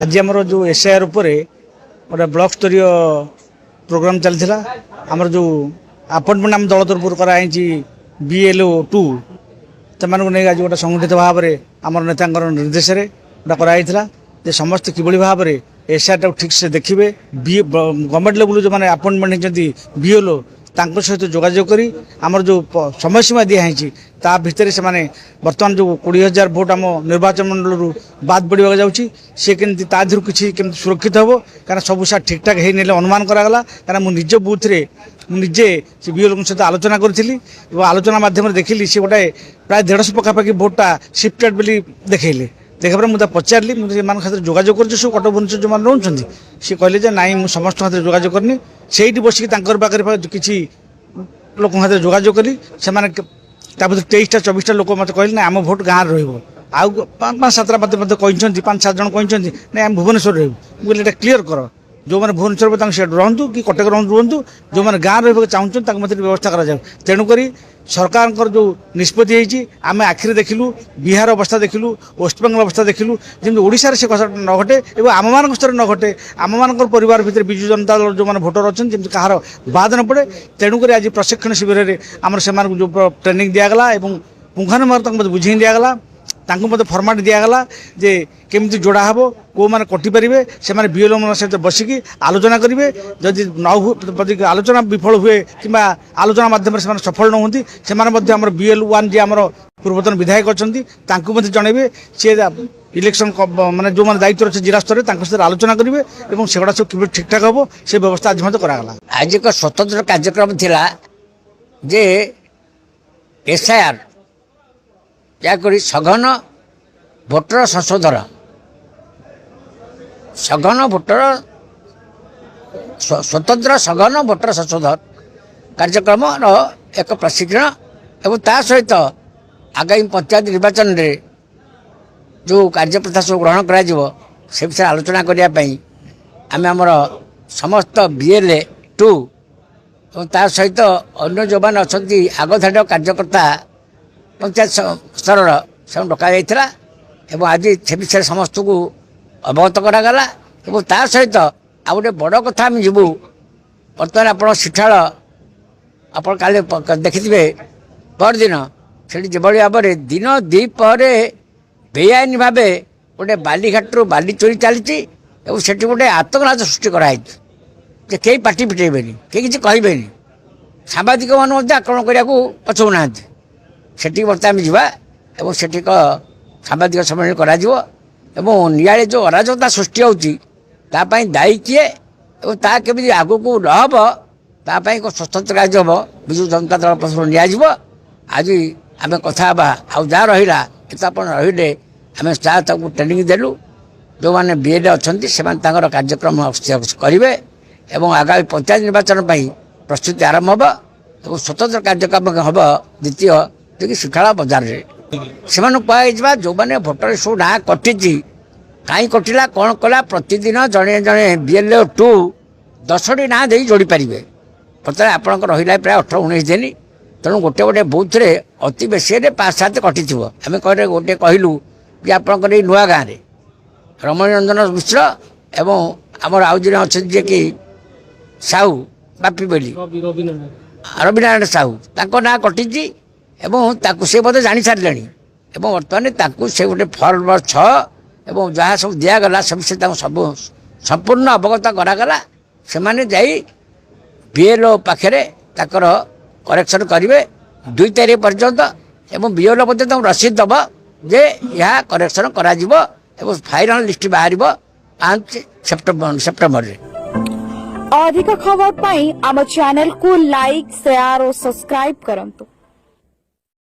आज आमर जो एसआईआर गोटे ब्लॉक स्तरीय प्रोग्राम चलता आमर जो अपॉइंटमेंट आम दल तरफ कराई BLO 2 से नहीं आज गोटे संगठित भाव में आम नेता निर्देश कराई समस्त कि भाव में एसआईआर ठीक से देखिए गवर्नमेंट लेवल जो मैंने अपॉइंटमेंट होती BLO सहित जोगाजोग करी आमर जो समय सीमा दिखाई ता भितर से माने बर्तमान जो 20,000 भोट आम निर्वाचन मंडल बाद बढ़ा जाऊँगी सी केमती ताधर किसी केमती सुरक्षित हम कारण सब सार ठीक ठाक है अनुमान करागला कारण मुझे निज बुथ रे निजे से BLO सहित आलोचना करी आलोचना मध्यम देखिली सी गोटे प्राय 150 पखापाखि भोटा शिफ्टेड बोली देखले देखा मुझे पचारि मुझे खातिर जोगाजोग कर कटक भुवनेश्वर जो मैंने रोचे सी कहले ना मुझे समस्त खातिर जोगाजोग करनी से बसिक पाखे किसी लोक खातिर जोगाजोग कली से 23टा 24टा लोक मत कहले ना आम भोट गाँव रही पाँच सातटा मत कहते 5-7 जन कहते ना आम भुवनेश्वर रही क्लीयर कर जो मैंने भुवनेश्वर से रुहतु कि कटक रुहतु जो मैंने गाँव रहा चाहते मत व्यवस्था कर तेणुक सरकार जो निष्पत्ति आम आखिरी देखिलु बिहार अवस्था देखिलु वेस्टबेंगल अवस्था देखिलु जमी ओडिशा से घटना न घटे और आम मान स्तर न घटे आम मान परिवार भितर बिजु जनता दल जो मैंने भोटर अच्छा जमी कहार बाद न पड़े तेणुक आज प्रशिक्षण शिविर में आम से जो ट्रेनिंग दिगला पुंखानुपुंख बुझे दिगला मत फर्माट दिगला जे केमती जोड़ा हम कौ मैंने कटिपारे से BLO मान सहित बसिकी आलोचना करेंगे जदि न आलोचना विफल हुए कि आलोचना मध्यम से सफल न होती से BLO 1 जी आम पूर्वतन विधायक अच्छा जनइबे सी इलेक्शन माने जो मैंने दायित्व अच्छे जिला स्तर में सहित आलोचना करेंगे और सेगुड़ा सब ठीक ठाक हम से व्यवस्था आज मत करागला। आज एक स्वतंत्र कार्यक्रम थिला जे SIR याकरी सघन भोटर संशोधन सघन भोटर स्वतंत्र सघन भोटर संशोधन कार्यक्रम एक प्रशिक्षण एवं ता सहित आगामी पंचायत निर्वाचन रे जो कार्यप्रथा सब ग्रहण करा से विषय आलोचना करने आम आमर समस्त BLO 2 और ता सहित अन्य जो मैंने अच्छा आगधाड़ी कार्यकर्ता पंचायत स्तर से डक एवं आज से विषय समस्त को अवगत करागला और ता सहित आ गए बड़ कथा आम जीवु बर्तमान आप शिक्षाल आप देखिए परदिन से जो भाव में दिन द्विपहरे बेआईन भाव गोटे बालीघाटू बाली चोरी चली से गोटे आतंकवाद सृष्टि कराई कई पार्टी फिटेबेनि कई किसी कहे सांबादिक मान आक्रमण करने को पछौना सेठी बर्तमान जावा और सेठी सांबादिक सम्मेलन करा निआले जो अराजकता सृष्टि होती दायी किए और ता केमी आग को नहब तापाई एक स्वतंत्र कार्य हम विजु जनता दल पक्ष निजी आज आम कथा आउ जहाँ रहा रही आम ट्रेनिंग देलु जो मैंने BLO अच्छा से कार्यक्रम करेंगे और आगामी पंचायत निर्वाचन प्रस्तुति आरंभ हम और स्वतंत्र कार्यक्रम हम द्वितीय जो शिक्षाला बजार से कह जो मैंने भोटर सब ना कटी कहीं कटिला कौन कला प्रतिदिन जड़े जड़े BLO 2 10टी ना दे जोड़ी पारे पता आपंक रहा प्राय 18-19 दिन तेणु गोटे गोटे बुथ रे अति बेसी 5-7 कटि आम कह गोटे कहलु कि आपंकर नुआ गाँव में रमणी रंजन मिश्र एवं आमर आउ जन अच्छा जे कि साहू बापी बोली रविनारायण साहू ना कटि से बोधे जानी सारे बर्तमान से गोटे फॉर्म नंबर 6 और जहाँ सब दिगला सब से सब संपूर्ण अवगत करागला से जाई BLO पाखे करेक्शन करेंगे 2 तारीख पर्यंत एवं BLO पर्यंत रसीद दब जे यह करेक्शन करा फाइनल लिस्ट बाहर 5 सेप्टेम्बर रे। अधिक खबर पाई आम चैनल को लाइक शेयर और सब्सक्राइब करंतु।